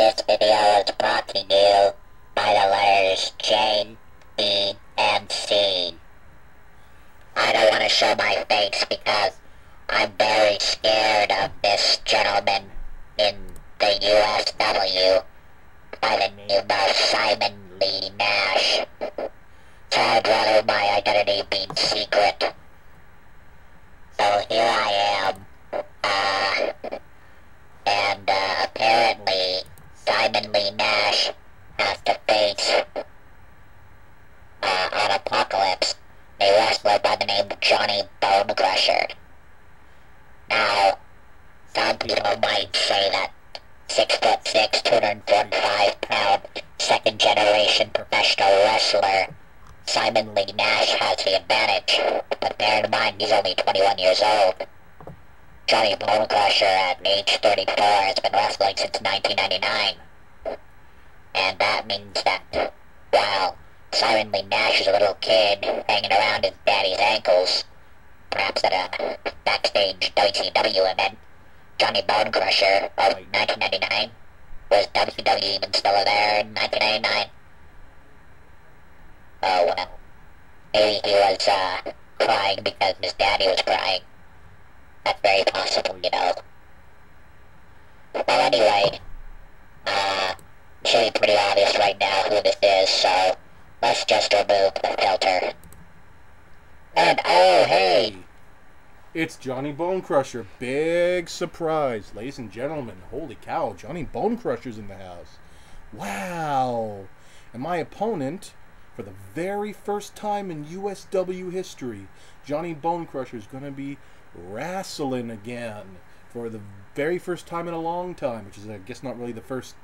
This video is brought to you by the letters J, B, and C. I don't want to show my face because I'm very scared of this gentleman in the USW by the name of Simon Lee Nash. So I'd rather my identity be secret. So here I am, and apparently Simon Lee Nash has to face, on Apocalypse, a wrestler by the name of Johnny Bone Crusher. Now, some people might say that 6'6", 245-pound, second-generation professional wrestler Simon Lee Nash has the advantage, but bear in mind he's only 21 years old. Johnny Bone Crusher at age 34 has been wrestling since 1999. And that means that, while Simon Lee Nash is a little kid hanging around his daddy's ankles, perhaps at a backstage WCW event, Johnny Bone Crusher of 1999, was WCW even still there in 1999? Oh well, maybe he was crying because his daddy was crying. That's very possible, you know. Well, anyway, it should be pretty obvious right now who this is, so let's just remove the filter. And oh, hey! It's Johnny Bone Crusher. Big surprise. Ladies and gentlemen, holy cow, Johnny Bone Crusher's in the house. Wow! And my opponent, for the very first time in USW history, Johnny Bone Crusher's going to be wrestling again for the very first time in a long time, which is, I guess, not really the first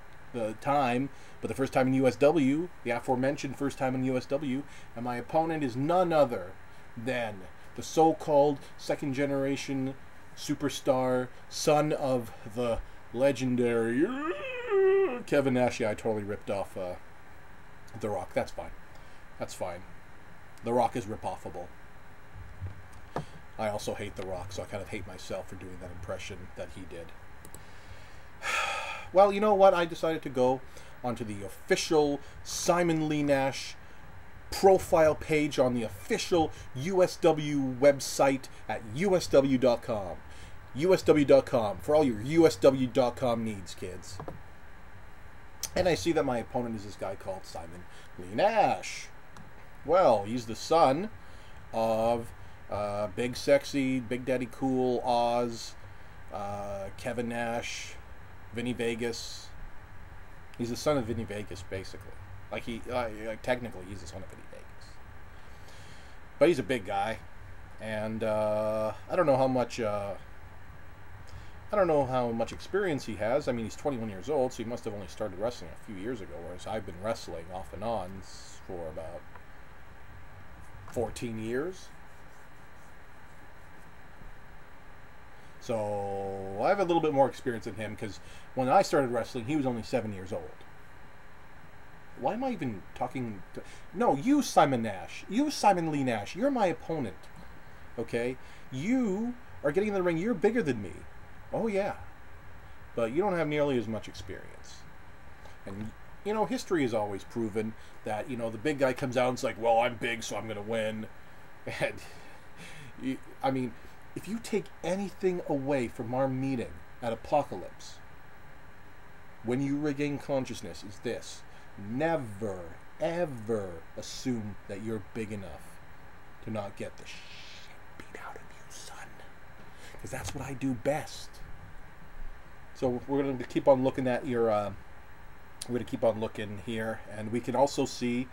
time, but the first time in USW, the aforementioned first time in USW, and my opponent is none other than the so-called second-generation superstar, son of the legendary Kevin Nash. Yeah, I totally ripped off The Rock. That's fine. That's fine. The Rock is rip-offable. I also hate The Rock, so I kind of hate myself for doing that impression that he did. Well, you know what? I decided to go onto the official Simon Lee Nash profile page on the official USW website at usw.com. usw.com for all your usw.com needs, kids. And I see that my opponent is this guy called Simon Lee Nash. Well, he's the son of Big Sexy, Big Daddy Cool, Oz, Kevin Nash, Vinny Vegas. He's the son of Vinny Vegas, basically. Like technically, he's the son of Vinny Vegas. But he's a big guy, and I don't know how much. I don't know how much experience he has. I mean, he's 21 years old, so he must have only started wrestling a few years ago, whereas I've been wrestling off and on for about 14 years. So I have a little bit more experience than him, because when I started wrestling, he was only 7 years old. Why am I even talking to... No, you, Simon Nash. You, Simon Lee Nash. You're my opponent. Okay? You are getting in the ring. You're bigger than me. Oh, yeah. But you don't have nearly as much experience. And, you know, history has always proven that, you know, the big guy comes out and it's like, well, I'm big, so I'm going to win. And, I mean, if you take anything away from our meeting at Apocalypse, when you regain consciousness, is this: never, ever assume that you're big enough to not get the shit beat out of you, son. Because that's what I do best. So we're going to keep on looking at your, we're going to keep on looking here, and we can also see,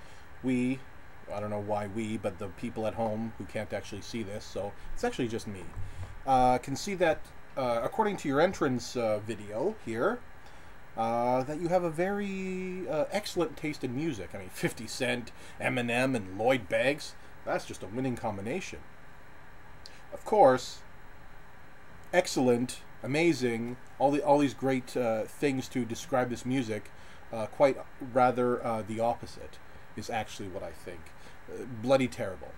I don't know why we, but the people at home who can't actually see this, so it's actually just me, can see that, according to your entrance video here, that you have a very excellent taste in music. I mean, 50 Cent, Eminem, and Lloyd Banks, that's just a winning combination. Of course, excellent, amazing, all these great things to describe this music, quite rather the opposite is actually what I think. Bloody terrible.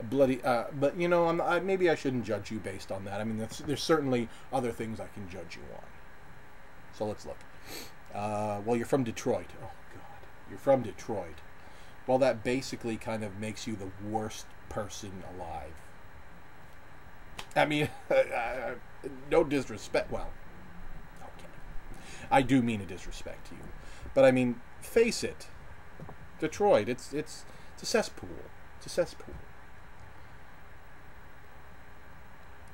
Bloody, but you know, maybe I shouldn't judge you based on that. I mean, there's certainly other things I can judge you on. So let's look. Well, you're from Detroit. Oh, God. You're from Detroit. Well, that basically kind of makes you the worst person alive. I mean, no disrespect. Well, okay. I do mean a disrespect to you. But I mean, face it. Detroit, it's a cesspool. It's a cesspool.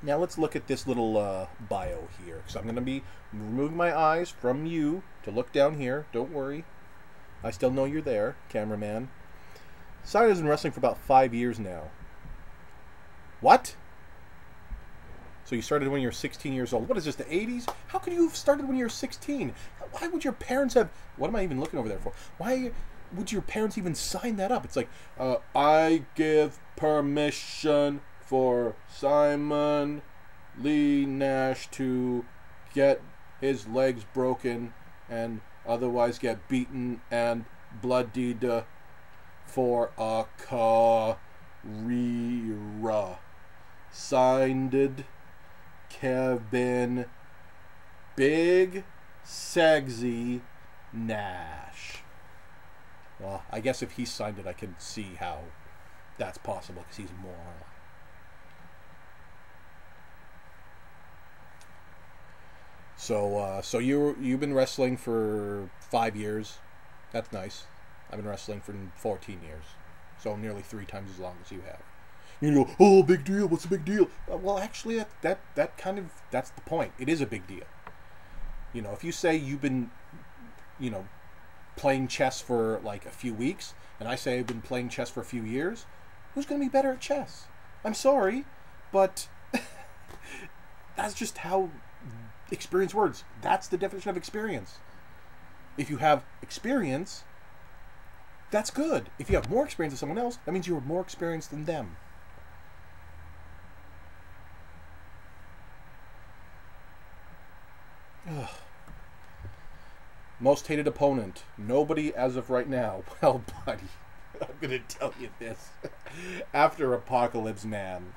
Now let's look at this little bio here. Because I'm going to be removing my eyes from you to look down here. Don't worry. I still know you're there, cameraman. Side has been wrestling for about 5 years now. What? So you started when you were 16 years old. What is this, the 80s? How could you have started when you were 16? Why would your parents have... What am I even looking over there for? Why would your parents even sign that up? It's like, I give permission for Simon Lee Nash to get his legs broken and otherwise get beaten and bloodied for a career. Signed, Kevin Big Sexy Nash. Well, I guess if he signed it, I can see how that's possible because he's a moron. So you've been wrestling for 5 years. That's nice. I've been wrestling for 14 years, so nearly 3 times as long as you have. You know, oh, big deal. What's the big deal? Well, actually, that kind of, that's the point. It is a big deal. You know, if you say you've been, you know, playing chess for like a few weeks, and I say I've been playing chess for a few years, who's going to be better at chess? I'm sorry, but that's just how experience works. That's the definition of experience. If you have experience, that's good. If you have more experience than someone else, that means you are more experienced than them. Ugh. Most hated opponent. Nobody as of right now. Well, buddy, I'm going to tell you this. After Apocalypse, man.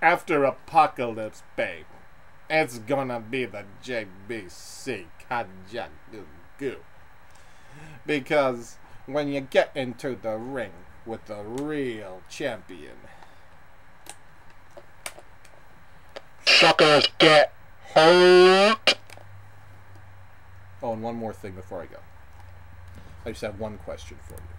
After Apocalypse, babe. It's gonna be the JBC Goo. Because when you get into the ring with the real champion, suckers get hurt. Oh, and one more thing before I go. I just have one question for you.